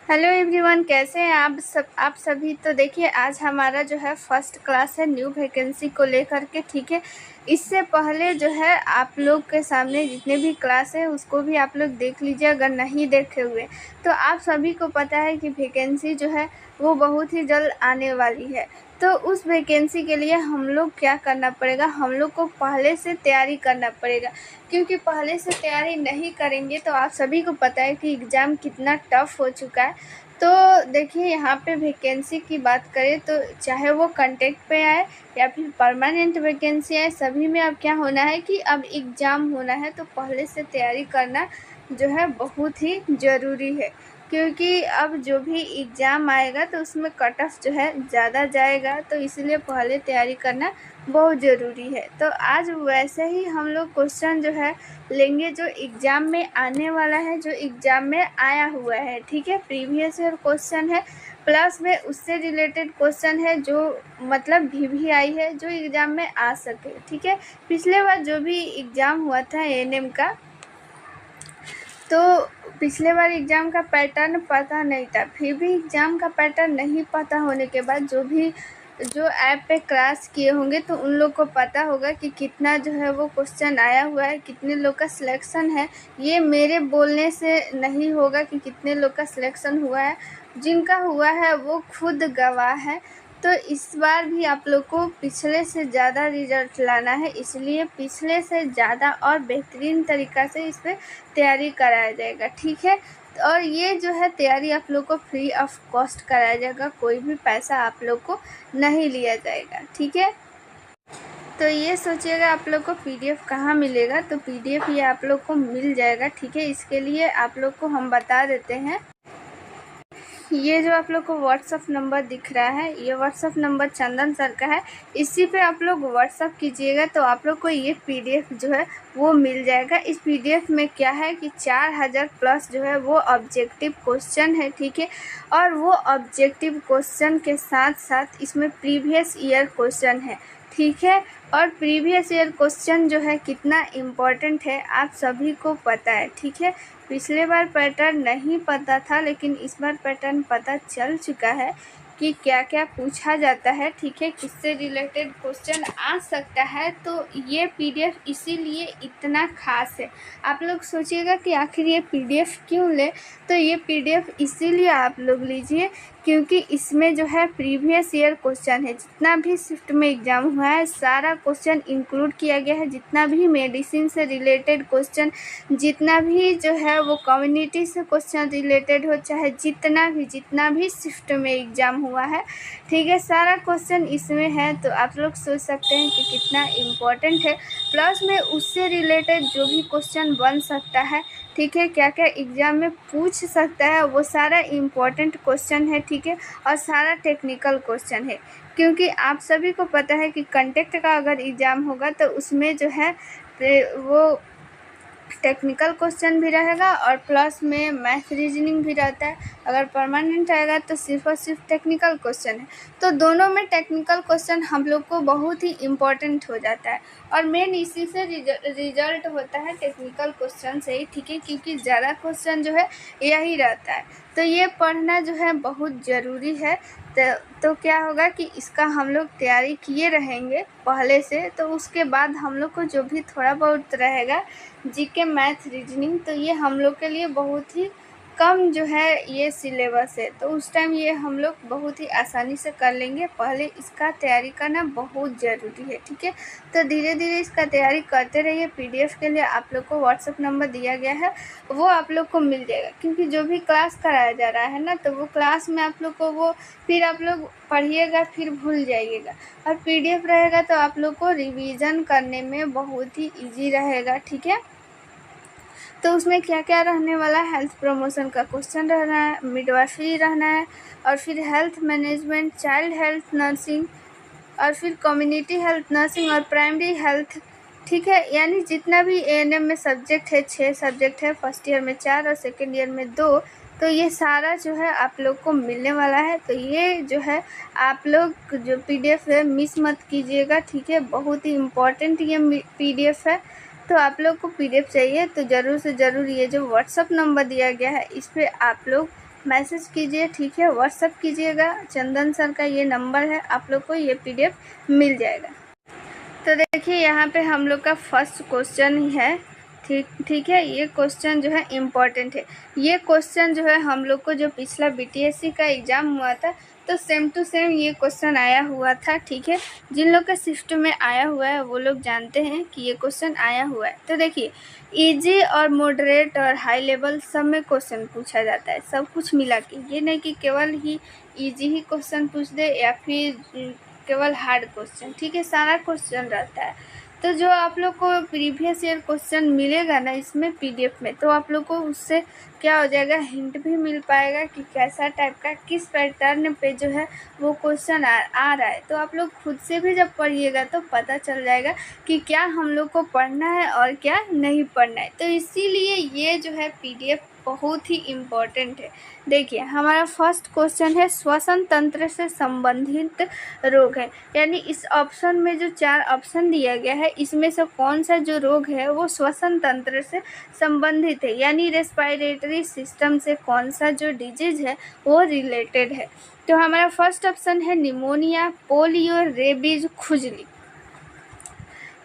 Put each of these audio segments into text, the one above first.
Hello everyone, कैसे हैं आप सभी। तो देखिए, आज हमारा जो है फर्स्ट क्लास है न्यू वैकेंसी को लेकर के। ठीक है, इससे पहले जो है आप लोग के सामने जितने भी क्लास है उसको भी आप लोग देख लीजिए, अगर नहीं देखे हुए तो। आप सभी को पता है कि वैकेंसी जो है वो बहुत ही जल्द आने वाली है। तो उस वैकेंसी के लिए हम लोग क्या करना पड़ेगा, हम लोग को पहले से तैयारी करना पड़ेगा, क्योंकि पहले से तैयारी नहीं करेंगे तो आप सभी को पता है कि एग्ज़ाम कितना टफ़ हो चुका है। तो देखिए, यहाँ पे वैकेंसी की बात करें तो चाहे वो कॉन्ट्रैक्ट पे आए या फिर परमानेंट वैकेंसी आए, सभी में अब क्या होना है कि अब एग्ज़ाम होना है। तो पहले से तैयारी करना जो है बहुत ही ज़रूरी है, क्योंकि अब जो भी एग्ज़ाम आएगा तो उसमें कट ऑफ जो है ज़्यादा जाएगा, तो इसलिए पहले तैयारी करना बहुत ज़रूरी है। तो आज वैसे ही हम लोग क्वेश्चन जो है लेंगे जो एग्ज़ाम में आने वाला है, जो एग्ज़ाम में आया हुआ है। ठीक है, प्रीवियस ईयर क्वेश्चन है, प्लस में उससे रिलेटेड क्वेश्चन है जो मतलब वीवीआई है, जो एग्ज़ाम में आ सके। ठीक है, पिछले बार जो भी एग्ज़ाम हुआ था एएनएम का, तो पिछले बार एग्ज़ाम का पैटर्न पता नहीं था। फिर भी एग्ज़ाम का पैटर्न नहीं पता होने के बाद जो ऐप पे क्लास किए होंगे तो उन लोग को पता होगा कि कितना जो है वो क्वेश्चन आया हुआ है, कितने लोग का सिलेक्शन है। ये मेरे बोलने से नहीं होगा कि कितने लोग का सिलेक्शन हुआ है, जिनका हुआ है वो खुद गवाह है। तो इस बार भी आप लोग को पिछले से ज़्यादा रिजल्ट लाना है, इसलिए पिछले से ज़्यादा और बेहतरीन तरीक़ा से इस पर तैयारी कराया जाएगा। ठीक है, और ये जो है तैयारी आप लोग को फ्री ऑफ कॉस्ट कराया जाएगा, कोई भी पैसा आप लोग को नहीं लिया जाएगा। ठीक है, तो ये सोचिएगा आप लोग को पीडीएफ कहाँ मिलेगा। तो पीडीएफ ये आप लोग को मिल जाएगा। ठीक है, इसके लिए आप लोग को हम बता देते हैं। ये जो आप लोग को व्हाट्सअप नंबर दिख रहा है, ये व्हाट्सअप नंबर चंदन सर का है। इसी पे आप लोग व्हाट्सअप कीजिएगा तो आप लोग को ये पीडीएफ जो है वो मिल जाएगा। इस पीडीएफ में क्या है कि 4000 प्लस जो है वो ऑब्जेक्टिव क्वेश्चन है। ठीक है, और वो ऑब्जेक्टिव क्वेश्चन के साथ साथ इसमें प्रीवियस ईयर क्वेश्चन है। ठीक है, और प्रीवियस ईयर क्वेश्चन जो है कितना इम्पोर्टेंट है आप सभी को पता है। ठीक है, पिछले बार पैटर्न नहीं पता था, लेकिन इस बार पैटर्न पता चल चुका है कि क्या क्या पूछा जाता है। ठीक है, किससे रिलेटेड क्वेश्चन आ सकता है। तो ये पीडीएफ इसीलिए इतना खास है। आप लोग सोचिएगा कि आखिर ये पीडीएफ क्यों ले, तो ये पीडीएफ इसीलिए आप लोग लीजिए क्योंकि इसमें जो है प्रीवियस ईयर क्वेश्चन है, जितना भी शिफ्ट में एग्ज़ाम हुआ है सारा क्वेश्चन इंक्लूड किया गया है। जितना भी मेडिसिन से रिलेटेड क्वेश्चन, जितना भी जो है वो कम्युनिटी से क्वेश्चन रिलेटेड हो, चाहे जितना भी शिफ्ट में एग्ज़ाम हुआ है, ठीक है, सारा क्वेश्चन इसमें है। तो आप लोग सोच सकते हैं कि कितना इम्पोर्टेंट है। प्लस में उससे रिलेटेड जो भी क्वेश्चन बन सकता है, ठीक है, क्या क्या एग्ज़ाम में पूछ सकता है, वो सारा इम्पोर्टेंट क्वेश्चन है। ठीक है, और सारा टेक्निकल क्वेश्चन है, क्योंकि आप सभी को पता है कि कंटेक्ट का अगर एग्ज़ाम होगा तो उसमें जो है वो टेक्निकल क्वेश्चन भी रहेगा और प्लस में मैथ रीजनिंग भी रहता है। अगर परमानेंट आएगा तो सिर्फ और सिर्फ टेक्निकल क्वेश्चन है। तो दोनों में टेक्निकल क्वेश्चन हम लोग को बहुत ही इम्पोर्टेंट हो जाता है, और मेन इसी से रिजल्ट होता है टेक्निकल क्वेश्चन से ही। ठीक है, क्योंकि ज़्यादा क्वेश्चन जो है यही रहता है। तो ये पढ़ना जो है बहुत ज़रूरी है। तो क्या होगा कि इसका हम लोग तैयारी किए रहेंगे पहले से, तो उसके बाद हम लोग को जो भी थोड़ा बहुत रहेगा जीके, मैथ, रीजनिंग, तो ये हम लोग के लिए बहुत ही कम जो है ये सिलेबस है। तो उस टाइम ये हम लोग बहुत ही आसानी से कर लेंगे। पहले इसका तैयारी करना बहुत ज़रूरी है। ठीक है, तो धीरे धीरे इसका तैयारी करते रहिए। पीडीएफ के लिए आप लोग को व्हाट्सअप नंबर दिया गया है, वो आप लोग को मिल जाएगा, क्योंकि जो भी क्लास कराया जा रहा है ना, तो वो क्लास में आप लोग को वो फिर आप लोग पढ़िएगा फिर भूल जाइएगा, और पीडीएफ रहेगा तो आप लोग को रिवीजन करने में बहुत ही ईजी रहेगा। ठीक है, तो उसमें क्या क्या रहने वाला है, हेल्थ प्रमोशन का क्वेश्चन रहना है, मिडवाइफरी रहना है, और फिर health management, child health nursing, और फिर कम्युनिटी हेल्थ नर्सिंग और प्राइमरी हेल्थ। ठीक है, यानी जितना भी एएनएम में सब्जेक्ट है, 6 सब्जेक्ट है, फर्स्ट ईयर में 4 और सेकेंड ईयर में 2। तो ये सारा जो है आप लोग को मिलने वाला है। तो ये जो है आप लोग जो पीडीएफ है मिस मत कीजिएगा। ठीक है, बहुत ही इम्पोर्टेंट ये पीडीएफ है। तो आप लोग को पीडीएफ चाहिए तो ज़रूर से ज़रूर ये जो व्हाट्सअप नंबर दिया गया है इस पर आप लोग मैसेज कीजिए, ठीक है, व्हाट्सअप कीजिएगा। चंदन सर का ये नंबर है, आप लोग को ये PDF मिल जाएगा। तो देखिए यहाँ पे हम लोग का फर्स्ट क्वेश्चन ही है, ठीक है। ये क्वेश्चन जो है इम्पॉर्टेंट है। ये क्वेश्चन जो है हम लोग को जो पिछला BTSC का एग्ज़ाम हुआ था तो सेम टू सेम ये क्वेश्चन आया हुआ था, ठीक है। जिन लोग का शिफ्ट में आया हुआ है वो लोग जानते हैं कि ये क्वेश्चन आया हुआ है। तो देखिए इजी और मॉडरेट और हाई लेवल सब में क्वेश्चन पूछा जाता है, सब कुछ मिला के। ये नहीं कि केवल ही इजी ही क्वेश्चन पूछ दे या फिर केवल हार्ड क्वेश्चन, ठीक है, सारा क्वेश्चन रहता है। तो जो आप लोग को प्रीवियस ईयर क्वेश्चन मिलेगा ना इसमें PDF में, तो आप लोग को उससे क्या हो जाएगा, हिंट भी मिल पाएगा कि कैसा टाइप का किस पैटर्न पे जो है वो क्वेश्चन आ रहा है। तो आप लोग खुद से भी जब पढ़िएगा तो पता चल जाएगा कि क्या हम लोग को पढ़ना है और क्या नहीं पढ़ना है। तो इसीलिए ये जो है PDF बहुत ही इम्पोर्टेंट है। देखिए हमारा फर्स्ट क्वेश्चन है श्वसन तंत्र से संबंधित रोग है, यानी इस ऑप्शन में जो 4 ऑप्शन दिया गया है इसमें से कौन सा जो रोग है वो श्वसन तंत्र से संबंधित है, यानी रेस्पिरेटरी सिस्टम से कौन सा जो डिजीज है वो रिलेटेड है। तो हमारा फर्स्ट ऑप्शन है निमोनिया, पोलियो, रेबीज, खुजली।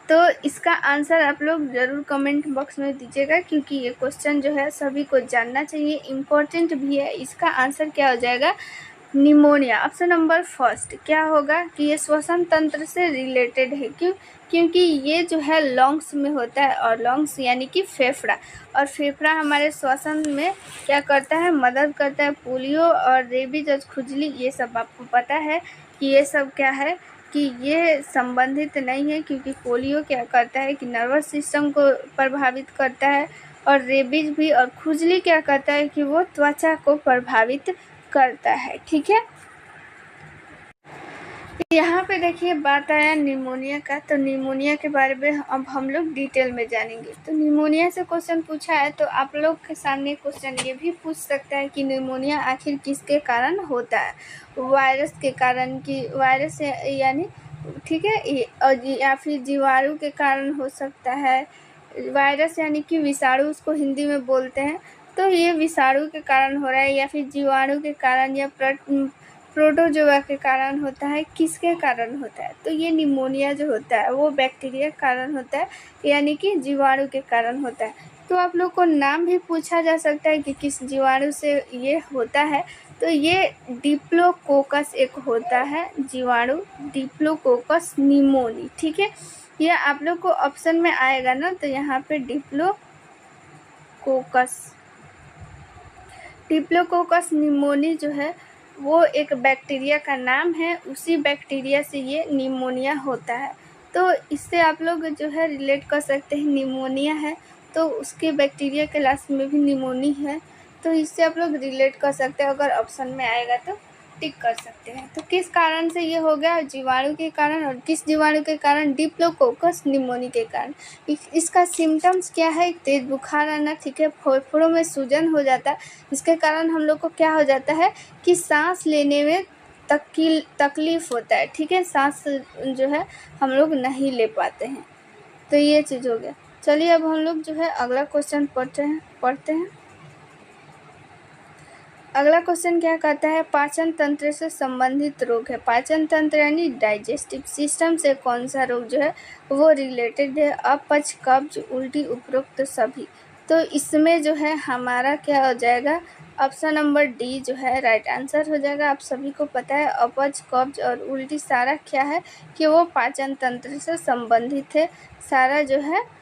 तो इसका आंसर आप लोग ज़रूर कमेंट बॉक्स में दीजिएगा, क्योंकि ये क्वेश्चन जो है सभी को जानना चाहिए, इम्पोर्टेंट भी है। इसका आंसर क्या हो जाएगा, निमोनिया। ऑप्शन नंबर फर्स्ट क्या होगा कि ये श्वसन तंत्र से रिलेटेड है। क्योंकि ये जो है लंग्स में होता है, और लंग्स यानी कि फेफड़ा, और फेफड़ा हमारे श्वसन में क्या करता है, मदद करता है। पोलियो और रेबीज और खुजली ये सब आपको पता है कि ये सब क्या है कि ये संबंधित नहीं है, क्योंकि पोलियो क्या करता है कि नर्वस सिस्टम को प्रभावित करता है, और रेबीज भी, और खुजली क्या करता है कि वो त्वचा को प्रभावित करता है, ठीक है। यहाँ पे देखिए बात आया निमोनिया का, तो निमोनिया के बारे में अब हम लोग डिटेल में जानेंगे। तो निमोनिया से क्वेश्चन पूछा है, तो आप लोग के सामने क्वेश्चन ये भी पूछ सकता है कि निमोनिया आखिर किसके कारण होता है, वायरस के कारण, कि वायरस यानी ठीक है, या फिर जीवाणु के कारण हो सकता है। वायरस यानी कि विषाणु उसको हिंदी में बोलते हैं, तो ये विषाणु के कारण हो रहा है, या फिर जीवाणु के कारण, या प्रोटोजोआ के कारण होता है, किसके कारण होता है। तो ये निमोनिया जो होता है वो बैक्टीरिया के कारण होता है, यानी कि जीवाणु के कारण होता है। तो आप लोग को नाम भी पूछा जा सकता है कि किस जीवाणु से ये होता है। तो ये डिप्लोकोकस एक होता है जीवाणु, डिप्लोकोकस निमोनी, ठीक है। ये आप लोग को ऑप्शन में आएगा ना, तो यहाँ पे डिप्लोकोकस निमोनी जो है वो एक बैक्टीरिया का नाम है, उसी बैक्टीरिया से ये निमोनिया होता है। तो इससे आप लोग जो है रिलेट कर सकते हैं, निमोनिया है तो उसके बैक्टीरिया के लास्ट में भी निमोनी है, तो इससे आप लोग रिलेट कर सकते हैं। अगर ऑप्शन में आएगा तो टिक कर सकते हैं। तो किस कारण से ये हो गया, जीवाणु के कारण, और किस जीवाणु के कारण, डिप्लोकोकस निमोनी के कारण। इसका सिम्टम्स क्या है, तेज बुखार आना, ठीक है, फेफड़ों में सूजन हो जाता है, इसके कारण हम लोग को क्या हो जाता है कि सांस लेने में तकलीफ होता है, ठीक है, सांस जो है हम लोग नहीं ले पाते हैं। तो ये चीज़ हो गया। चलिए अब हम लोग जो है अगला क्वेश्चन पढ़ते हैं। अगला क्वेश्चन क्या कहता है, पाचन तंत्र से संबंधित रोग है। पाचन तंत्र यानी डाइजेस्टिव सिस्टम से कौन सा रोग जो है वो रिलेटेड है, अपच, कब्ज, उल्टी, उपरोक्त सभी। तो इसमें जो है हमारा क्या हो जाएगा, ऑप्शन नंबर डी जो है राइट आंसर हो जाएगा। आप सभी को पता है अपच, कब्ज और उल्टी सारा क्या है कि वो पाचन तंत्र से संबंधित है, सारा जो है।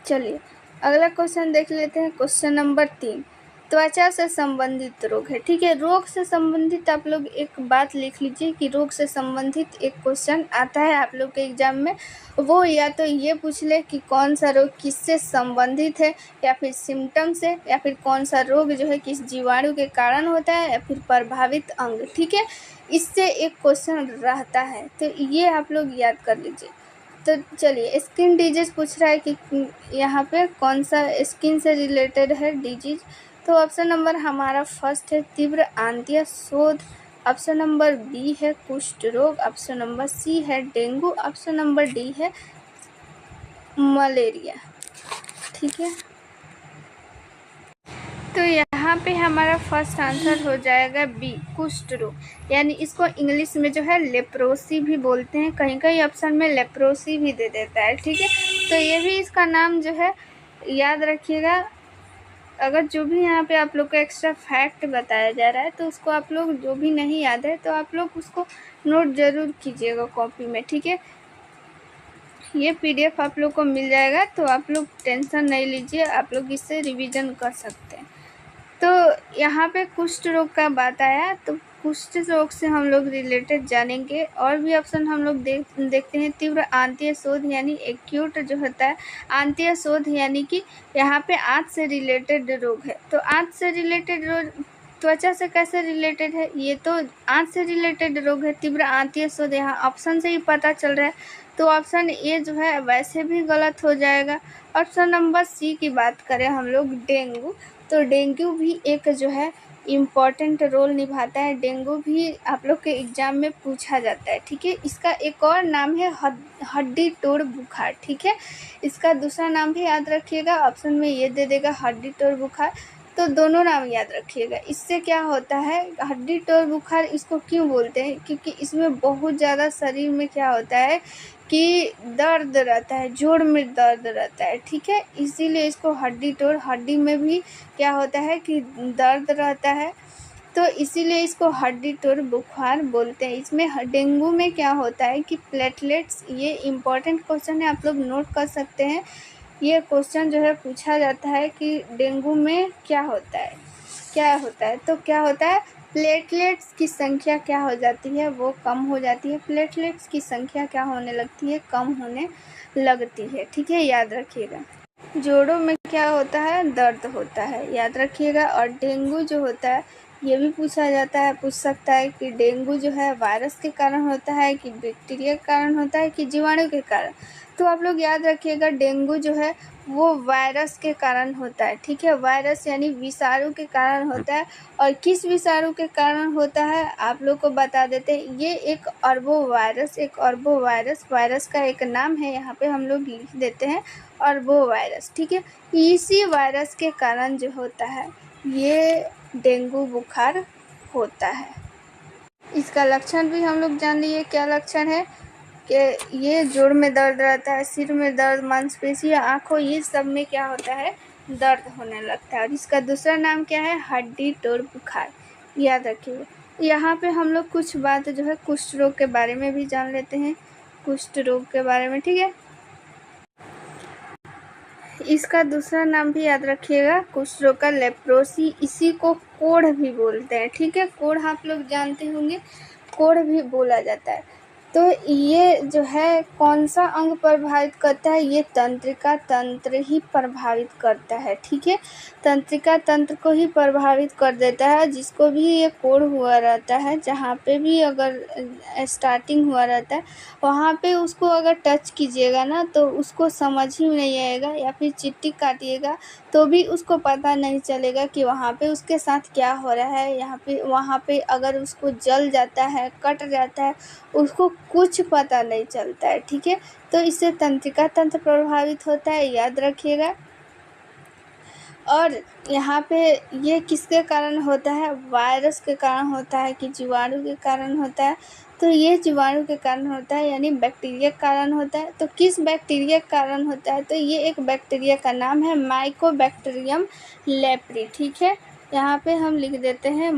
चलिए अगला क्वेश्चन देख लेते हैं, क्वेश्चन नंबर 3, त्वचा से संबंधित रोग है, ठीक है। रोग से संबंधित आप लोग एक बात लिख लीजिए कि रोग से संबंधित एक क्वेश्चन आता है आप लोग के एग्जाम में, वो या तो ये पूछ ले कि कौन सा रोग किससे संबंधित है, या फिर सिम्टम्स है, या फिर कौन सा रोग जो है किस जीवाणु के कारण होता है, या फिर प्रभावित अंग, ठीक है। इससे एक क्वेश्चन रहता है, तो ये आप लोग याद कर लीजिए। तो चलिए स्किन डिजीज पूछ रहा है कि यहाँ पे कौन सा स्किन से रिलेटेड है डिजीज। तो ऑप्शन नंबर हमारा फर्स्ट है तीव्र आंतिया शोथ, ऑप्शन नंबर बी है कुष्ठ रोग, ऑप्शन नंबर सी है डेंगू, ऑप्शन नंबर डी है मलेरिया, ठीक है। तो यहाँ पे हमारा फर्स्ट आंसर हो जाएगा बी, कुष्ठ रोग, यानी इसको इंग्लिश में जो है लेप्रोसी भी बोलते हैं, कहीं कहीं ऑप्शन में लेप्रोसी भी दे देता है, ठीक है। तो ये भी इसका नाम जो है याद रखिएगा। अगर जो भी यहाँ पे आप लोग को एक्स्ट्रा फैक्ट बताया जा रहा है तो उसको आप लोग, जो भी नहीं याद है तो आप लोग उसको नोट ज़रूर कीजिएगा कॉपी में, ठीक है। ये पीडीएफ आप लोग को मिल जाएगा, तो आप लोग टेंशन नहीं लीजिए, आप लोग इससे रिवीजन कर सकते हैं। तो यहाँ पे कुष्ठ रोग का बात आया, तो कुष्ठ रोग से हम लोग रिलेटेड जानेंगे। और भी ऑप्शन हम लोग देखते हैं। तीव्र आंतीय शोथ यानी एक्यूट जो होता है, आंतीय शोथ यानी कि यहाँ पे आंत से रिलेटेड रोग है। तो आंत से रिलेटेड रोग त्वचा से कैसे रिलेटेड है, ये तो आंत से रिलेटेड रोग है। तीव्र आंतीय शोथ यहाँ ऑप्शन से ही पता चल रहा है, तो ऑप्शन ए जो है वैसे भी गलत हो जाएगा। ऑप्शन नंबर सी की बात करें हम लोग, डेंगू, तो डेंगू भी एक जो है इम्पॉर्टेंट रोल निभाता है। डेंगू भी आप लोग के एग्ज़ाम में पूछा जाता है, ठीक है। इसका एक और नाम है हड्डी तोड़ बुखार, ठीक है। इसका दूसरा नाम भी याद रखिएगा, ऑप्शन में ये दे देगा हड्डी तोड़ बुखार, तो दोनों नाम याद रखिएगा। इससे क्या होता है, हड्डी तोड़ बुखार इसको क्यों बोलते हैं, क्योंकि इसमें बहुत ज़्यादा शरीर में क्या होता है कि दर्द रहता है, जोड़ में दर्द रहता है, ठीक है। इसीलिए इसको हड्डी तोड़, हड्डी में भी क्या होता है कि दर्द रहता है, तो इसीलिए इसको हड्डी तोड़ बुखार बोलते हैं। इसमें डेंगू में क्या होता है कि प्लेटलेट्स, ये इम्पॉर्टेंट क्वेश्चन है, आप लोग नोट कर सकते हैं। ये क्वेश्चन जो है पूछा जाता है कि डेंगू में क्या होता है, तो क्या होता है, प्लेटलेट्स की संख्या क्या हो जाती है, वो कम हो जाती है। प्लेटलेट्स की संख्या क्या होने लगती है, कम होने लगती है, ठीक है, याद रखिएगा। जोड़ों में क्या होता है, दर्द होता है, याद रखिएगा। और डेंगू जो होता है ये भी पूछ सकता है कि डेंगू जो है वायरस के कारण होता है कि बैक्टीरिया के कारण होता है कि जीवाणु के कारण। तो आप लोग याद रखिएगा, डेंगू जो है वो वायरस के कारण होता है, ठीक है। वायरस यानी विषाणु के कारण होता है। और किस विषाणु के कारण होता है आप लोग को बता देते हैं, ये एक अर्बो वायरस का एक नाम है, यहाँ पे हम लोग लिख देते हैं अर्बो वायरस, ठीक है। इसी वायरस के कारण जो होता है ये डेंगू बुखार होता है। इसका लक्षण भी हम लोग जान लिए, क्या लक्षण है कि ये जोड़ में दर्द रहता है, सिर में दर्द, मांसपेशियाँ, आँखों, ये सब में क्या होता है, दर्द होने लगता है। और इसका दूसरा नाम क्या है, हड्डी तोड़ बुखार, याद रखिए। यहाँ पे हम लोग कुछ बात जो है कुष्ठ रोग के बारे में भी जान लेते हैं, कुष्ठ रोग के बारे में, ठीक है। इसका दूसरा नाम भी याद रखिएगा, कुष्ठ रोग का, लेप्रोसी, इसी को कोढ़ भी बोलते हैं, ठीक है। कोढ़ आप लोग जानते होंगे, कोढ़ भी बोला जाता है। तो ये जो है कौन सा अंग प्रभावित करता है, ये तंत्रिका तंत्र ही प्रभावित करता है, ठीक है। तंत्रिका तंत्र को ही प्रभावित कर देता है। जिसको भी ये कोढ़ हुआ रहता है, जहाँ पे भी अगर स्टार्टिंग हुआ रहता है वहाँ पे उसको अगर टच कीजिएगा ना तो उसको समझ ही नहीं आएगा, या फिर चिट्ठी काटिएगा तो भी उसको पता नहीं चलेगा कि वहाँ पे उसके साथ क्या हो रहा है। वहाँ पे अगर उसको जल जाता है, कट जाता है, उसको कुछ पता नहीं चलता है, ठीक है। तो इससे तंत्रिका तंत्र प्रभावित होता है, याद रखिएगा। और यहाँ पे ये किसके कारण होता है, वायरस के कारण होता है कि जीवाणु के कारण होता है, तो ये जीवाणु के कारण होता है, यानी बैक्टीरिया के कारण होता है। तो किस बैक्टीरिया के कारण होता है, तो ये एक बैक्टीरिया का नाम है माइकोबैक्टीरियम लेप्री, ठीक है। यहाँ पे हम लिख देते हैं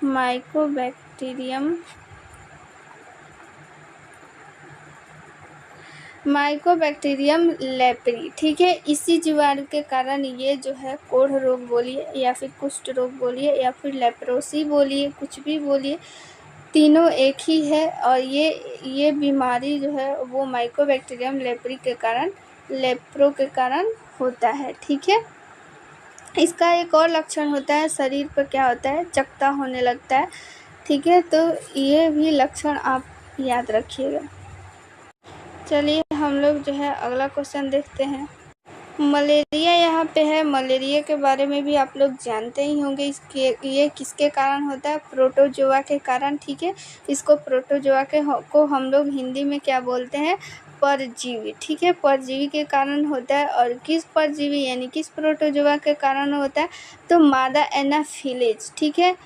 माइकोबैक्टीरियम लेप्री, ठीक है। इसी जीवाणु के कारण ये जो है कोढ़ रोग बोलिए, या फिर कुष्ठ रोग बोलिए, या फिर लेप्रोसी बोलिए, कुछ भी बोलिए, तीनों एक ही है। और ये बीमारी जो है वो माइकोबैक्टीरियम लेप्री के कारण, लेप्रो के कारण होता है, ठीक है। इसका एक और लक्षण होता है, शरीर पर क्या होता है, चकता होने लगता है, ठीक है। तो ये भी लक्षण आप याद रखिएगा। चलिए हम लोग जो है अगला क्वेश्चन देखते हैं। मलेरिया यहाँ पे है, मलेरिया के बारे में भी आप लोग जानते ही होंगे। ये किसके कारण होता है, प्रोटोजोआ के कारण, ठीक है। इसको प्रोटोजोआ को हम लोग हिंदी में क्या बोलते हैं, परजीवी, ठीक है, परजीवी के कारण होता है। और किस परजीवी यानी किस प्रोटोजोआ के कारण होता है, तो मादा एनाफिलीज, ठीक है,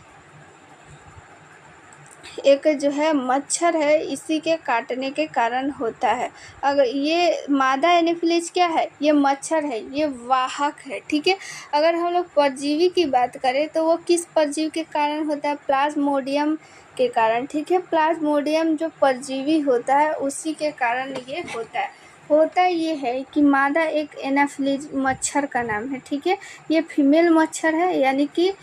एक जो है मच्छर है, इसी के काटने के कारण होता है। अगर ये मादा एनाफिलीज क्या है, ये मच्छर है, ये वाहक है, ठीक है। अगर हम लोग परजीवी की बात करें तो वो किस परजीवी के कारण होता है, प्लाज्मोडियम के कारण, ठीक है। प्लाज्मोडियम जो परजीवी होता है उसी के कारण ये होता ये है कि मादा एक एनाफिलीज मच्छर का नाम है, ठीक है। ये फीमेल मच्छर है यानी कि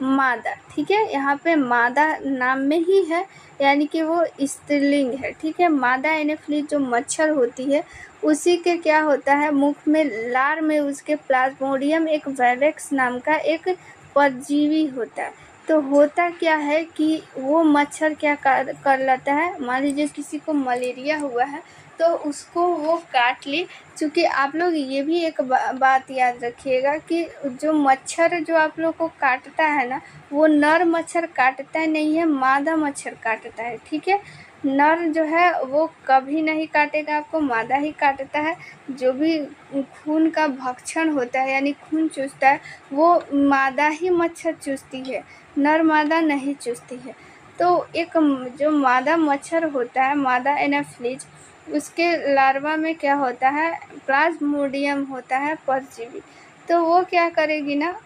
मादा, ठीक है, यहाँ पे मादा नाम में ही है यानी कि वो स्त्रीलिंग है, ठीक है। मादा एनाफिलीज जो मच्छर होती है उसी के क्या होता है, मुख में लार में उसके प्लाज्मोडियम एक वैवेक्स नाम का एक परजीवी होता है। तो होता क्या है कि वो मच्छर क्या कर लेता है, मान लीजिए किसी को मलेरिया हुआ है तो उसको वो काट ली। क्योंकि आप लोग ये भी एक बात याद रखिएगा कि जो मच्छर जो आप लोग को काटता है ना, वो नर मच्छर काटता नहीं है, मादा मच्छर काटता है, ठीक है। नर जो है वो कभी नहीं काटेगा आपको, मादा ही काटता है। जो भी खून का भक्षण होता है यानी खून चूसता है वो मादा ही मच्छर चूसती है, नर मादा नहीं चूसती है। तो एक जो मादा मच्छर होता है, मादा एनाफिलीज, उसके लार्वा में क्या होता है, प्लाज्मोडियम होता है परजीवी। तो वो क्या करेगी ना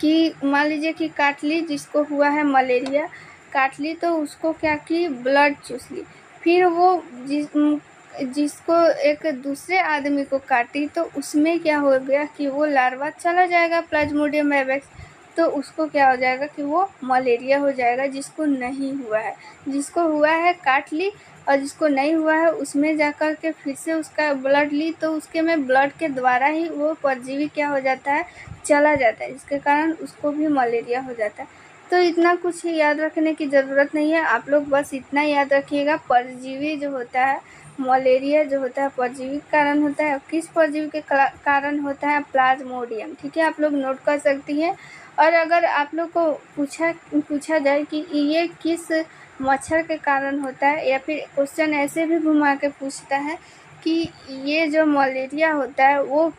कि मान लीजिए कि काट ली, जिसको हुआ है मलेरिया काट ली तो उसको क्या की, ब्लड चूस ली। फिर वो जिसको एक दूसरे आदमी को काटी तो उसमें क्या हो गया कि वो लार्वा चला जाएगा प्लाज्मोडियम एवेक्स, तो उसको क्या हो जाएगा कि वो मलेरिया हो जाएगा। जिसको नहीं हुआ है, जिसको हुआ है काट ली, और जिसको नहीं हुआ है उसमें जाकर के फिर से उसका ब्लड ली तो उसके में ब्लड के द्वारा ही वो परजीवी क्या हो जाता है, चला जाता है, जिसके कारण उसको भी मलेरिया हो जाता है। तो इतना कुछ याद रखने की ज़रूरत नहीं है, आप लोग बस इतना याद रखिएगा, परजीवी जो होता है, मलेरिया जो होता है परजीवी के कारण होता है। किस परजीवी के कारण होता है, प्लाज्मोडियम, ठीक है, आप लोग नोट कर सकती हैं। और अगर आप लोग को पूछा जाए कि ये किस मच्छर के कारण होता है, या फिर क्वेश्चन ऐसे भी घुमा के पूछता है कि ये जो मलेरिया होता है वो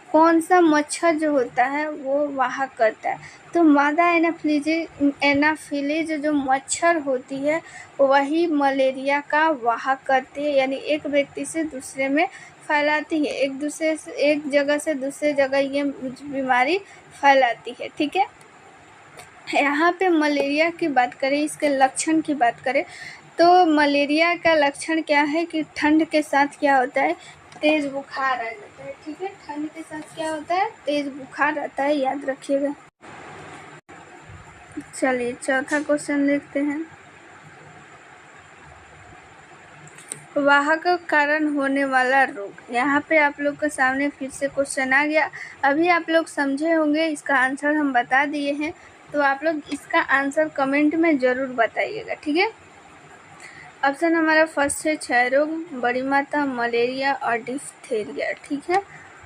कौन सा मच्छर जो होता है वो वाहक करता है, तो मादा एनाफिलीज जो मच्छर होती है वही मलेरिया का वाहक करती है, यानी एक व्यक्ति से दूसरे में फैलाती है, एक जगह से दूसरे जगह ये बीमारी फैलाती है, ठीक है। यहाँ पे मलेरिया की बात करें, इसके लक्षण की बात करें तो मलेरिया का लक्षण क्या है कि ठंड के साथ क्या होता है, तेज बुखार आ जाता है, ठीक है। ठंड के साथ क्या होता है, तेज बुखार आता है, याद रखिएगा। चलिए चौथा क्वेश्चन देखते हैं। वाहक कारण होने वाला रोग, यहाँ पे आप लोग के सामने फिर से क्वेश्चन आ गया। अभी आप लोग समझे होंगे, इसका आंसर हम बता दिए हैं, तो आप लोग इसका आंसर कमेंट में ज़रूर बताइएगा, ठीक है। ऑप्शन हमारा फर्स्ट है क्षय रोग, बड़ी माता, मलेरिया और डिफ्थेरिया, ठीक है।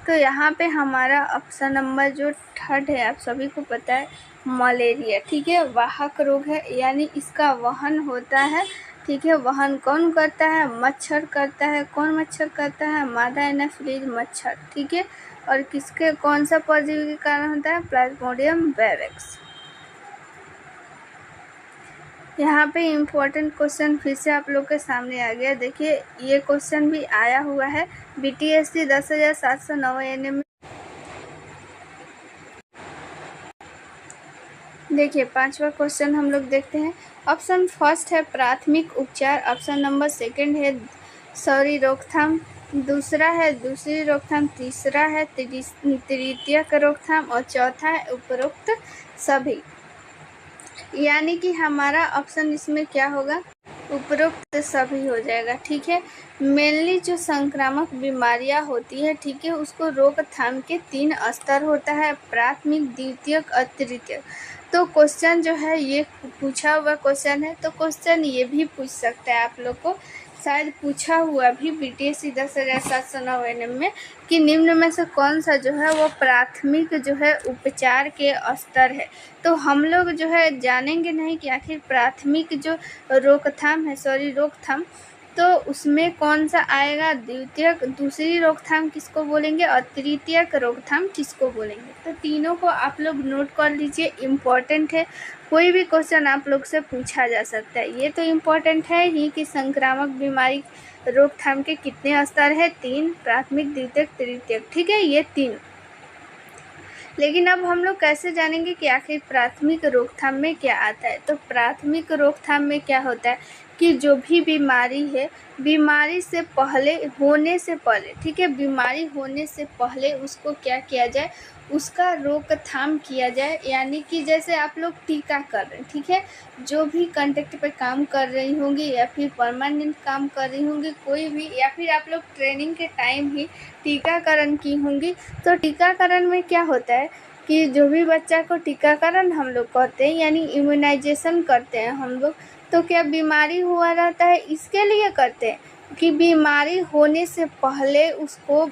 तो यहाँ पे हमारा ऑप्शन नंबर जो थर्ड है, आप सभी को पता है, मलेरिया, ठीक है, वाहक रोग है, यानी इसका वहन होता है, ठीक है। वहन कौन करता है, मच्छर करता है। कौन मच्छर करता है, मादा एनाफिलीज मच्छर, ठीक है। और किसके कौन सा परजीवी के कारण होता है, प्लाज्मोडियम वेवेक्स। यहाँ पे इम्पोर्टेंट क्वेश्चन फिर से आप लोग के सामने आ गया। देखिए ये क्वेश्चन भी आया हुआ है BTSC 10,709 में। देखिए पांचवा क्वेश्चन हम लोग देखते हैं। ऑप्शन फर्स्ट है प्राथमिक उपचार, ऑप्शन नंबर सेकंड है सॉरी रोकथाम, दूसरा है दूसरी रोकथाम, तीसरा है तृतीयक रोकथाम और चौथा है उपरोक्त सभी। यानी कि हमारा ऑप्शन इसमें क्या होगा, उपरोक्त सभी हो जाएगा, ठीक है। मेनली जो संक्रामक बीमारियां होती है, ठीक है, उसको रोकथाम के 3 स्तर होता है, प्राथमिक, द्वितीयक और तृतीयक। तो क्वेश्चन जो है ये पूछा हुआ क्वेश्चन है, तो क्वेश्चन ये भी पूछ सकता है आप लोग को, शायद पूछा हुआ भी BTSC 10,709 में, कि निम्न में से कौन सा जो है वो प्राथमिक जो है उपचार के स्तर है। तो हम लोग जो है जानेंगे नहीं कि आखिर प्राथमिक जो रोकथाम है, रोकथाम तो उसमें कौन सा आएगा, द्वितीयक दूसरी रोकथाम किसको बोलेंगे और तृतीयक रोकथाम किसको बोलेंगे। तो तीनों को आप लोग नोट कर लीजिए, इम्पॉर्टेंट है, कोई भी क्वेश्चन आप लोग से पूछा जा सकता है। ये तो इम्पॉर्टेंट है ही कि संक्रामक बीमारी रोकथाम के कितने स्तर है, 3, प्राथमिक, द्वितीयक, तृतीयक, ठीक है, ये 3। लेकिन अब हम लोग कैसे जानेंगे कि आखिर प्राथमिक रोकथाम में क्या आता है। तो प्राथमिक रोकथाम में क्या होता है कि जो भी बीमारी है, बीमारी से पहले, होने से पहले, ठीक है, बीमारी होने से पहले उसको क्या किया जाए, उसका रोकथाम किया जाए। यानी कि जैसे आप लोग टीका कर रहे हैं, ठीक है, जो भी कॉन्ट्रैक्ट पे काम कर रही होंगी या फिर परमानेंट काम कर रही होंगी कोई भी, या फिर आप लोग ट्रेनिंग के टाइम ही टीकाकरण की होंगी। तो टीकाकरण में क्या होता है कि जो भी बच्चा को टीकाकरण हम लोग करते हैं, यानी इम्यूनाइजेशन करते हैं हम लोग, तो क्या बीमारी हुआ रहता है इसके लिए करते हैं कि बीमारी होने से पहले उसको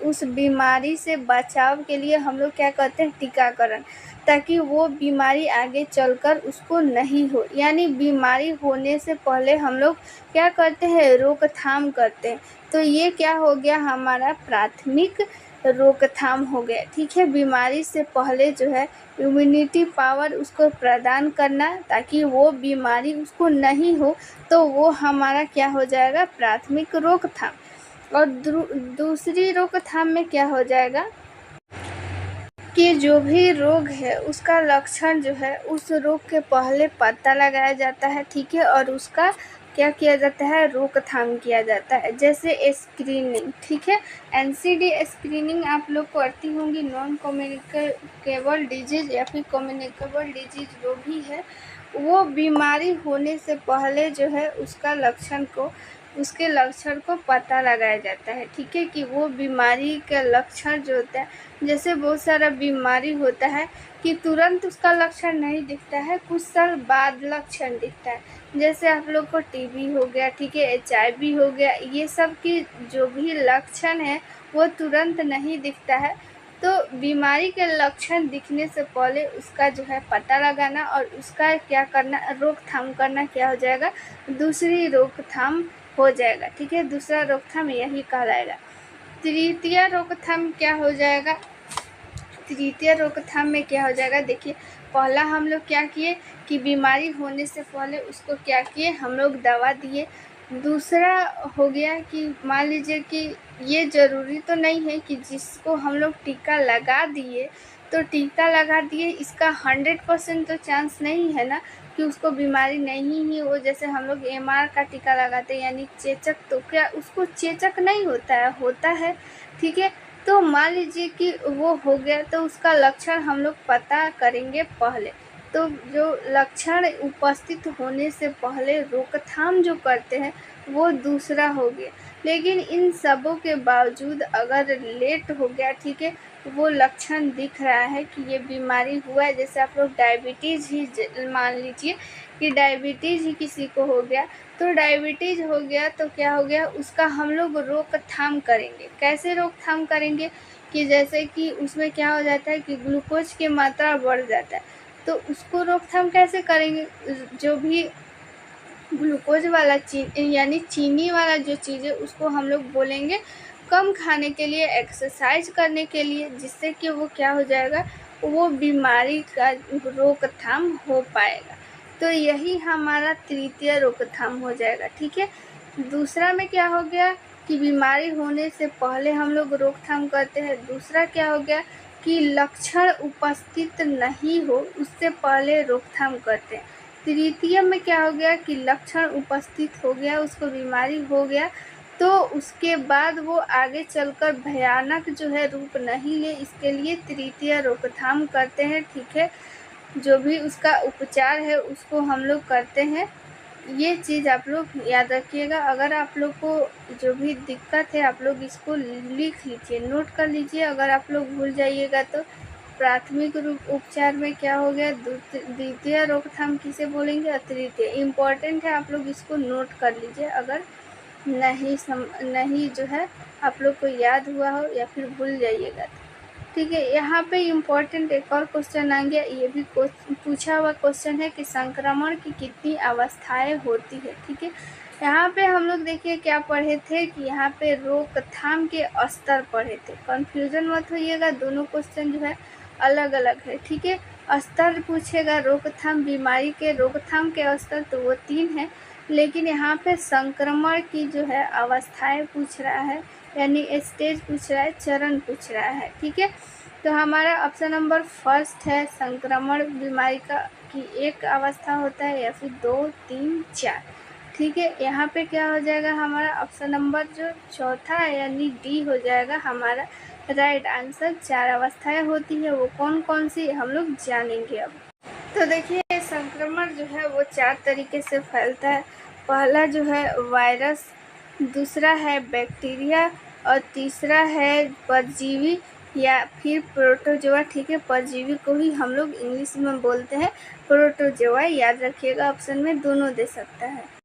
उस बीमारी से बचाव के लिए हम लोग क्या करते हैं, टीकाकरण, ताकि वो बीमारी आगे चलकर उसको नहीं हो। यानी बीमारी होने से पहले हम लोग क्या करते हैं, रोकथाम करते हैं। तो ये क्या हो गया, हमारा प्राथमिक रोकथाम हो गया, ठीक है। बीमारी से पहले जो है इम्यूनिटी पावर उसको प्रदान करना ताकि वो बीमारी उसको नहीं हो, तो वो हमारा क्या हो जाएगा, प्राथमिक रोकथाम। और दूसरी रोकथाम में क्या हो जाएगा कि जो भी रोग है उसका लक्षण जो है उस रोग के पहले पता लगाया जाता है, ठीक है, और उसका क्या किया जाता है, रोकथाम किया जाता है। जैसे स्क्रीनिंग, ठीक है, एनसीडी स्क्रीनिंग आप लोग करती होंगी, नॉन कम्युनिकेबल डिजीज या फिर कम्युनिकेबल डिजीज जो भी है, वो बीमारी होने से पहले जो है उसके लक्षण को पता लगाया जाता है, ठीक है, कि वो बीमारी का लक्षण जो होता है, जैसे बहुत सारा बीमारी होता है कि तुरंत उसका लक्षण नहीं दिखता है, कुछ साल बाद लक्षण दिखता है। जैसे आप लोग को टीबी हो गया, ठीक है, HIV हो गया, ये सब की जो भी लक्षण है वो तुरंत नहीं दिखता है। तो बीमारी के लक्षण दिखने से पहले उसका जो है पता लगाना और उसका क्या करना, रोकथाम करना, क्या हो जाएगा, दूसरी रोकथाम हो जाएगा, ठीक है। दूसरा रोकथाम यही कहलाएगा। तृतीय रोकथाम क्या हो जाएगा, तृतीय रोकथाम में क्या हो जाएगा, देखिए, पहला हम लोग क्या किए कि बीमारी होने से पहले उसको क्या किए, हम लोग दवा दिए। दूसरा हो गया कि मान लीजिए कि ये ज़रूरी तो नहीं है कि जिसको हम लोग टीका लगा दिए तो टीका लगा दिए, इसका 100% तो चांस नहीं है ना कि उसको बीमारी नहीं ही हो। जैसे हम लोग MR का टीका लगाते हैं यानी चेचक, तो क्या उसको चेचक नहीं होता है, ठीक है। तो मान लीजिए कि वो हो गया तो उसका लक्षण हम लोग पता करेंगे पहले। तो जो लक्षण उपस्थित होने से पहले रोकथाम जो करते हैं वो दूसरा हो गया। लेकिन इन सबों के बावजूद अगर लेट हो गया, ठीक है, वो लक्षण दिख रहा है कि ये बीमारी हुआ है, जैसे आप लोग डायबिटीज़ ही मान लीजिए कि डायबिटीज़ ही किसी को हो गया, तो डायबिटीज़ हो गया तो क्या हो गया, उसका हम लोग रोकथाम करेंगे। कैसे रोकथाम करेंगे कि जैसे कि उसमें क्या हो जाता है कि ग्लूकोज की मात्रा बढ़ जाता है, तो उसको रोकथाम कैसे करेंगे, जो भी ग्लूकोज वाला यानी चीनी वाला जो चीज़ है उसको हम लोग बोलेंगे कम खाने के लिए, एक्सरसाइज करने के लिए, जिससे कि वो क्या हो जाएगा, वो बीमारी का रोकथाम हो पाएगा। तो यही हमारा तृतीय रोकथाम हो जाएगा, ठीक है। दूसरा में क्या हो गया कि बीमारी होने से पहले हम लोग रोकथाम करते हैं। दूसरा क्या हो गया कि लक्षण उपस्थित नहीं हो उससे पहले रोकथाम करते हैं। तृतीय में क्या हो गया कि लक्षण उपस्थित हो गया, उसको बीमारी हो गया, तो उसके बाद वो आगे चलकर भयानक जो है रूप नहीं ले, इसके लिए तृतीय रोकथाम करते हैं, ठीक है। जो भी उसका उपचार है उसको हम लोग करते हैं। ये चीज़ आप लोग याद रखिएगा। अगर आप लोग को जो भी दिक्कत है आप लोग इसको लिख लीजिए, नोट कर लीजिए। अगर आप लोग भूल जाइएगा तो प्राथमिक रूप उपचार में क्या हो गया, द्वितीय रोकथाम किसे बोलेंगे और तृतीय। इम्पॉर्टेंट है, आप लोग इसको नोट कर लीजिए अगर नहीं जो है आप लोग को याद हुआ हो या फिर भूल जाइएगा तो, ठीक है। यहाँ पे इम्पोर्टेंट एक और क्वेश्चन आ गया, ये भी पूछा हुआ क्वेश्चन है कि संक्रमण की कितनी अवस्थाएं होती है, ठीक है। यहाँ पे हम लोग देखिए क्या पढ़े थे कि यहाँ पे रोकथाम के स्तर पढ़े थे। कंफ्यूजन मत होइएगा, दोनों क्वेश्चन जो है अलग अलग है, ठीक है। स्तर पूछेगा रोकथाम, बीमारी के रोकथाम के स्तर तो वो 3 है, लेकिन यहाँ पे संक्रमण की जो है अवस्थाएं पूछ रहा है, यानी स्टेज पूछ रहा है, चरण पूछ रहा है, ठीक है। तो हमारा ऑप्शन नंबर फर्स्ट है संक्रमण बीमारी का की एक अवस्था होता है या फिर 2, 3, 4, ठीक है। यहाँ पे क्या हो जाएगा हमारा ऑप्शन नंबर जो चौथा है यानी डी हो जाएगा हमारा राइट आंसर। 4 अवस्थाएं होती है, वो कौन कौन सी हम लोग जानेंगे अब। तो देखिए संक्रमण जो है वो 4 तरीके से फैलता है। पहला जो है वायरस, दूसरा है बैक्टीरिया और तीसरा है परजीवी या फिर प्रोटोजोआ, ठीक है। परजीवी को ही हम लोग इंग्लिश में बोलते हैं प्रोटोजोआ, याद रखिएगा ऑप्शन में दोनों दे सकता है।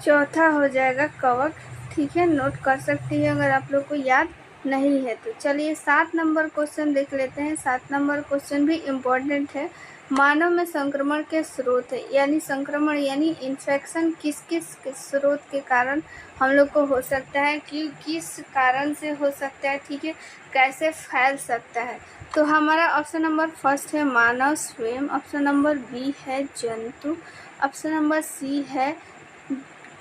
चौथा हो जाएगा कवक, ठीक है, नोट कर सकती है अगर आप लोग को याद नहीं है तो। चलिए 7 नंबर क्वेश्चन देख लेते हैं। 7 नंबर क्वेश्चन भी इम्पोर्टेंट है। मानव में संक्रमण के स्रोत है, यानी संक्रमण यानी इन्फेक्शन किस किस स्रोत के कारण हम लोग को हो सकता है, कि किस कारण से हो सकता है, ठीक है, कैसे फैल सकता है। तो हमारा ऑप्शन नंबर फर्स्ट है मानव स्वयं, ऑप्शन नंबर बी है जंतु, ऑप्शन नंबर सी है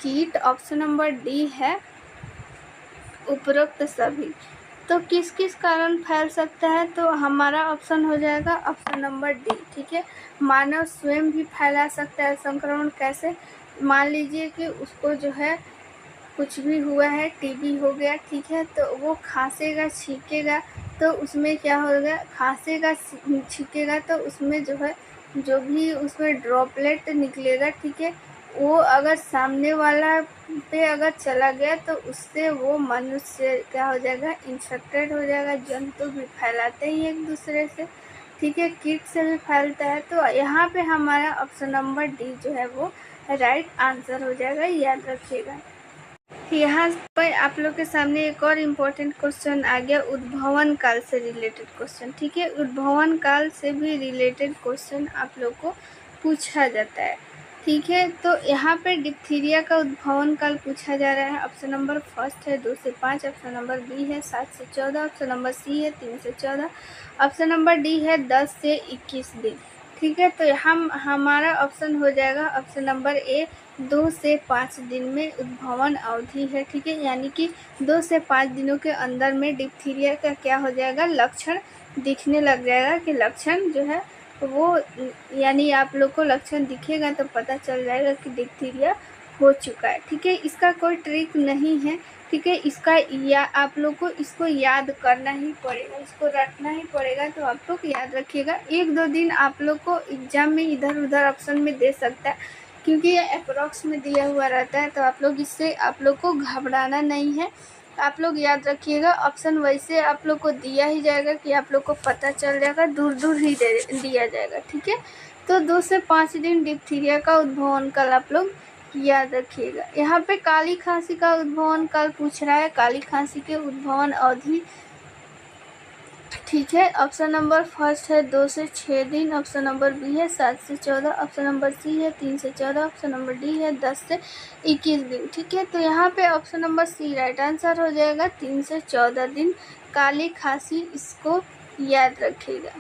कीट, ऑप्शन नंबर डी है उपरोक्त सभी। तो किस किस कारण फैल सकता है, तो हमारा ऑप्शन हो जाएगा ऑप्शन नंबर डी, ठीक है। मानव स्वयं भी फैला सकता है संक्रमण, कैसे, मान लीजिए कि उसको जो है कुछ भी हुआ है, टीबी हो गया, ठीक है, तो वो खांसेगा छींकेगा तो उसमें क्या होगा, खांसेगा छींकेगा तो उसमें जो है जो भी उसमें ड्रॉपलेट निकलेगा, ठीक है, वो अगर सामने वाला पे अगर चला गया तो उससे वो मनुष्य क्या हो जाएगा, इन्फेक्टेड हो जाएगा। जंतु भी फैलाते ही एक दूसरे से, ठीक है, कीट से भी फैलता है। तो यहाँ पे हमारा ऑप्शन नंबर डी जो है वो राइट आंसर हो जाएगा, याद रखिएगा। यहाँ पर आप लोग के सामने एक और इम्पोर्टेंट क्वेश्चन आ गया, उद्भवन काल से रिलेटेड क्वेश्चन, ठीक है। उद्भवन काल से भी रिलेटेड क्वेश्चन आप लोग को पूछा जाता है, ठीक है। तो यहाँ पे डिप्थीरिया का उद्भवन काल पूछा जा रहा है। ऑप्शन नंबर फर्स्ट है 2 से 5, ऑप्शन नंबर बी है 7 से 14, ऑप्शन नंबर सी है 3 से 14, ऑप्शन नंबर डी है 10 से 21 दिन, ठीक है। तो हमारा ऑप्शन हो जाएगा ऑप्शन नंबर ए, 2 से 5 दिन में उद्भवन अवधि है, ठीक है, यानी कि 2 से 5 दिनों के अंदर में डिप्थीरिया का क्या हो जाएगा, लक्षण दिखने लग जाएगा, कि लक्षण जो है वो, यानी आप लोग को लक्षण दिखेगा तो पता चल जाएगा कि डिप्थीरिया हो चुका है, ठीक है। इसका कोई ट्रिक नहीं है, ठीक है, इसका आप लोग को इसको याद करना ही पड़ेगा, इसको रटना ही पड़ेगा। तो आप लोग याद रखिएगा, 1-2 दिन आप लोग को एग्जाम में इधर उधर ऑप्शन में दे सकता है, क्योंकि ये अप्रॉक्स में दिया हुआ रहता है। तो आप लोग इससे आप लोग को घबराना नहीं है, आप लोग याद रखिएगा। ऑप्शन वैसे आप लोग को दिया ही जाएगा कि आप लोग को पता चल जाएगा, दूर दूर ही दिया जाएगा, ठीक है। तो 2 से 5 दिन डिप्थीरिया का उद्भवन काल आप लोग याद रखिएगा। यहाँ पे काली खांसी का उद्भवन काल पूछ रहा है, काली खांसी के उद्भवन अवधि, ठीक है। ऑप्शन नंबर फर्स्ट है 2 से 6 दिन, ऑप्शन नंबर बी है 7 से 14, ऑप्शन नंबर सी है 3 से 14, ऑप्शन नंबर डी है 10 से 21 दिन, ठीक है। तो यहाँ पे option number C right answer हो जाएगा, 3 से 14 दिन काली खांसी, इसको याद रखिएगा।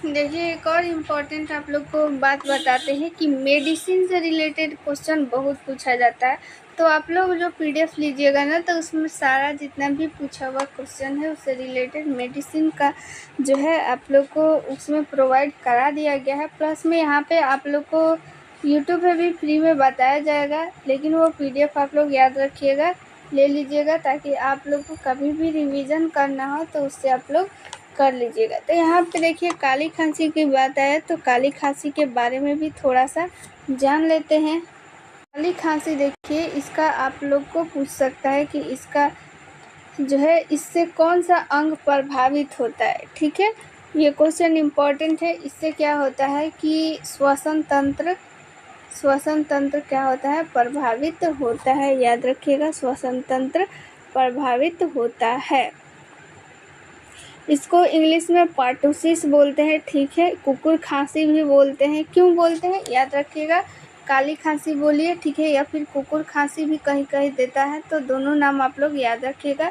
देखिए एक और इम्पोर्टेंट आप लोग को बात बताते हैं कि मेडिसिन से रिलेटेड क्वेश्चन बहुत पूछा जाता है। तो आप लोग जो पीडीएफ लीजिएगा ना, तो उसमें सारा जितना भी पूछा हुआ क्वेश्चन है उससे रिलेटेड मेडिसिन का जो है आप लोग को उसमें प्रोवाइड करा दिया गया है। प्लस में यहाँ पे आप लोग को यूट्यूब पे भी फ्री में बताया जाएगा, लेकिन वो पीडीएफ आप लोग याद रखिएगा, ले लीजिएगा, ताकि आप लोग को कभी भी रिविज़न करना हो तो उससे आप लोग कर लीजिएगा। तो यहाँ पे देखिए काली खांसी की बात आए तो काली खांसी के बारे में भी थोड़ा सा जान लेते हैं। काली खांसी देखिए इसका आप लोग को पूछ सकता है कि इसका जो है इससे कौन सा अंग प्रभावित होता है, ठीक है, ये क्वेश्चन इम्पोर्टेंट है। इससे क्या होता है कि श्वसन तंत्र क्या होता है, प्रभावित होता है, याद रखिएगा, श्वसन तंत्र प्रभावित होता है। इसको इंग्लिश में पार्टूसिस बोलते हैं, ठीक है, कुकुर खांसी भी बोलते हैं। क्यों बोलते हैं, याद रखिएगा, काली खांसी बोलिए, ठीक है, या फिर कुकुर खांसी भी कहीं कहीं देता है, तो दोनों नाम आप लोग याद रखिएगा,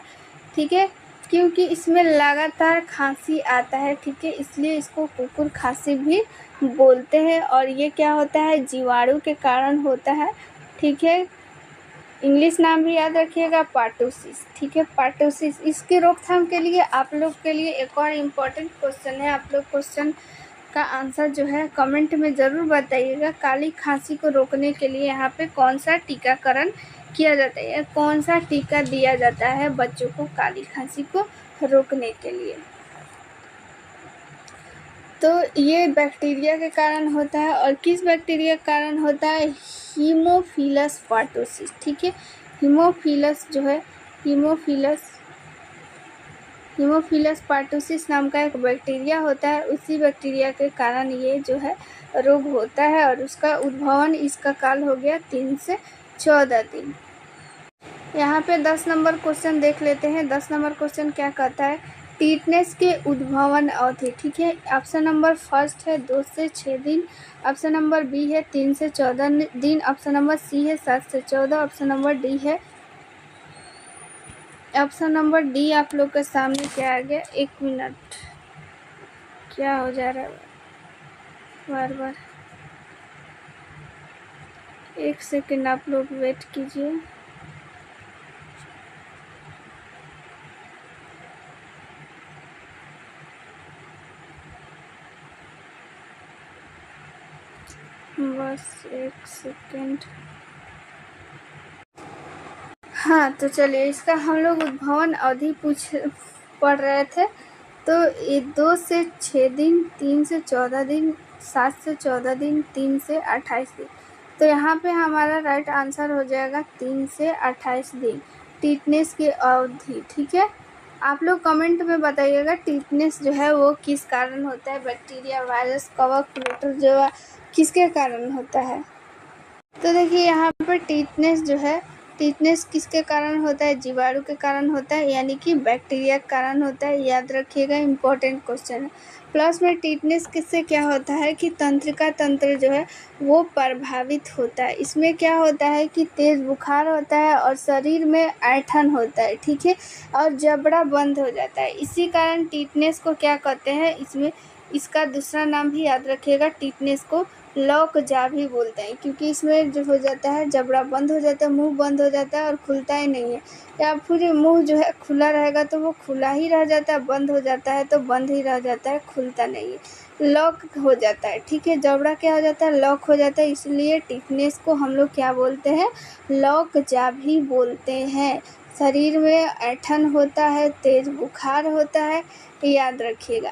ठीक है, क्योंकि इसमें लगातार खांसी आता है, ठीक है, इसलिए इसको कुकुर खांसी भी बोलते हैं। और ये क्या होता है, जीवाणु के कारण होता है, ठीक है। इंग्लिश नाम भी याद रखिएगा, पार्टोसिस, ठीक है, पार्टोसिस। इसकी रोकथाम के लिए आप लोग के लिए एक और इम्पोर्टेंट क्वेश्चन है, आप लोग क्वेश्चन का आंसर जो है कमेंट में ज़रूर बताइएगा। काली खांसी को रोकने के लिए यहाँ पे कौन सा टीकाकरण किया जाता है, कौन सा टीका दिया जाता है बच्चों को काली खांसी को रोकने के लिए। तो ये बैक्टीरिया के कारण होता है, और किस बैक्टीरिया के कारण होता है, हीमोफिलस पार्टोसिस, ठीक है। हीमोफिलस जो है, हीमोफिलस पार्टोसिस नाम का एक बैक्टीरिया होता है, उसी बैक्टीरिया के कारण ये जो है रोग होता है, और उसका उद्भवन, इसका काल हो गया 3 से 14 दिन। यहाँ पे 10 नंबर क्वेश्चन देख लेते हैं। 10 नंबर क्वेश्चन क्या कहता है, टीटनेस के उद्भवन अवधि, ठीक है। ऑप्शन नंबर फर्स्ट है 2 से 6 दिन, ऑप्शन नंबर बी है 3 से 14 दिन, ऑप्शन नंबर सी है 7 से 14, ऑप्शन नंबर डी है, ऑप्शन नंबर डी आप लोग के सामने क्या आ गया, 1 मिनट, क्या हो जा रहा है बार बार, 1 सेकेंड आप लोग वेट कीजिए। बस 1 सेकेंड। हाँ, तो चलिए, इसका हम लोग उद्भवन अवधि पढ़ रहे थे। तो ये 2 से 6 दिन, 3 से 14 दिन, 7 से 14 दिन, 3 से 28 दिन। तो यहाँ पे हमारा राइट आंसर हो जाएगा 3 से 28 दिन टीटनेस की अवधि, ठीक है। आप लोग कमेंट में बताइएगा टीटनेस जो है वो किस कारण होता है, बैक्टीरिया, वायरस, कवक, प्रोटोजोआ, किसके कारण होता है। तो देखिए यहाँ पर टीटनेस जो है, टीटनेस किसके कारण होता है, जीवाणु के कारण होता है, यानी कि बैक्टीरिया के कारण होता है, याद रखिएगा, इम्पोर्टेंट क्वेश्चन है। प्लस में टीटनेस किससे क्या होता है कि तंत्रिका तंत्र जो है वो प्रभावित होता है। इसमें क्या होता है कि तेज़ बुखार होता है और शरीर में ऐंठन होता है, ठीक है, और जबड़ा बंद हो जाता है। इसी कारण टीटनेस को क्या कहते हैं, इसमें इसका दूसरा नाम भी याद रखिएगा, टीटनेस को लॉक जा भी बोलते हैं, क्योंकि इसमें जो हो जाता है जबड़ा बंद हो जाता है, मुंह बंद हो जाता है और खुलता ही नहीं है, या फिर मुंह जो है खुला रहेगा तो वो खुला ही रह जाता है, बंद हो जाता है तो बंद ही रह जाता है, खुलता नहीं है, लॉक हो जाता है, ठीक है। जबड़ा क्या हो जाता है, लॉक हो जाता है, इसलिए टीटनेस को हम लोग क्या बोलते हैं, लॉक जा भी बोलते हैं। शरीर में ऐंठन होता है, तेज़ बुखार होता है, याद रखिएगा।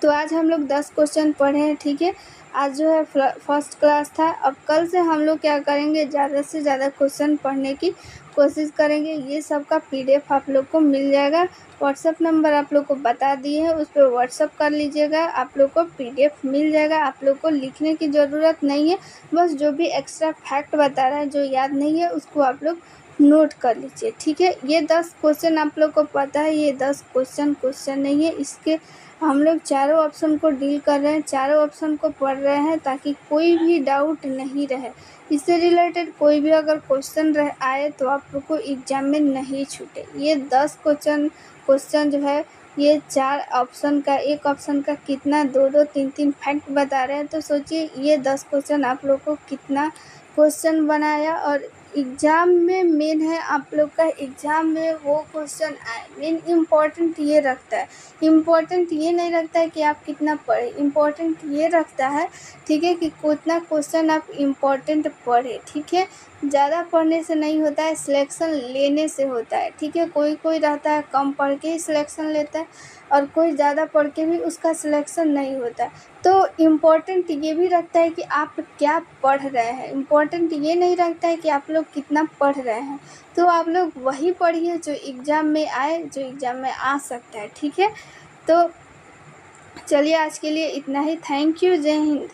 तो आज हम लोग 10 क्वेश्चन पढ़े हैं, ठीक है। आज जो है फर्स्ट क्लास था। अब कल से हम लोग क्या करेंगे, ज़्यादा से ज़्यादा क्वेश्चन पढ़ने की कोशिश करेंगे। ये सब का PDF आप लोग को मिल जाएगा। व्हाट्सअप नंबर आप लोग को बता दिए है, उस पर व्हाट्सअप कर लीजिएगा, आप लोग को PDF मिल जाएगा। आप लोग को लिखने की ज़रूरत नहीं है, बस जो भी एक्स्ट्रा फैक्ट बता रहा है, जो याद नहीं है, उसको आप लोग नोट कर लीजिए, ठीक है। ये 10 क्वेश्चन आप लोग को पता है, ये 10 क्वेश्चन नहीं है, इसके हम लोग चारों ऑप्शन को डील कर रहे हैं, चारों ऑप्शन को पढ़ रहे हैं, ताकि कोई भी डाउट नहीं रहे। इससे रिलेटेड कोई भी अगर क्वेश्चन आए तो आप लोग को एग्जाम में नहीं छूटे। ये 10 क्वेश्चन जो है, ये 4 ऑप्शन का, एक ऑप्शन का कितना 2-2, 3-3 फैक्ट बता रहे हैं। तो सोचिए ये 10 क्वेश्चन आप लोग को कितना क्वेश्चन बनाया। और एग्ज़ाम में मेन है, आप लोग का एग्ज़ाम में वो क्वेश्चन आए, मेन इम्पॉर्टेंट ये रखता है। इम्पॉर्टेंट ये नहीं रखता है कि आप कितना पढ़े, इम्पॉर्टेंट ये रखता है, ठीक है, कि कितना क्वेश्चन आप इम्पॉर्टेंट पढ़े, ठीक है। ज़्यादा पढ़ने से नहीं होता है, सिलेक्शन लेने से होता है, ठीक है। कोई रहता है कम पढ़ के ही सिलेक्शन लेता है, और कोई ज़्यादा पढ़ के भी उसका सिलेक्शन नहीं होता है। तो इम्पॉर्टेंट ये भी रखता है कि आप क्या पढ़ रहे हैं, इम्पॉर्टेंट ये नहीं रखता है कि आप लोग कितना पढ़ रहे हैं। तो आप लोग वही पढ़िए जो एग्ज़ाम में आए, जो एग्ज़ाम में आ सकता है, ठीक है। तो चलिए आज के लिए इतना ही। थैंक यू, जय हिंद।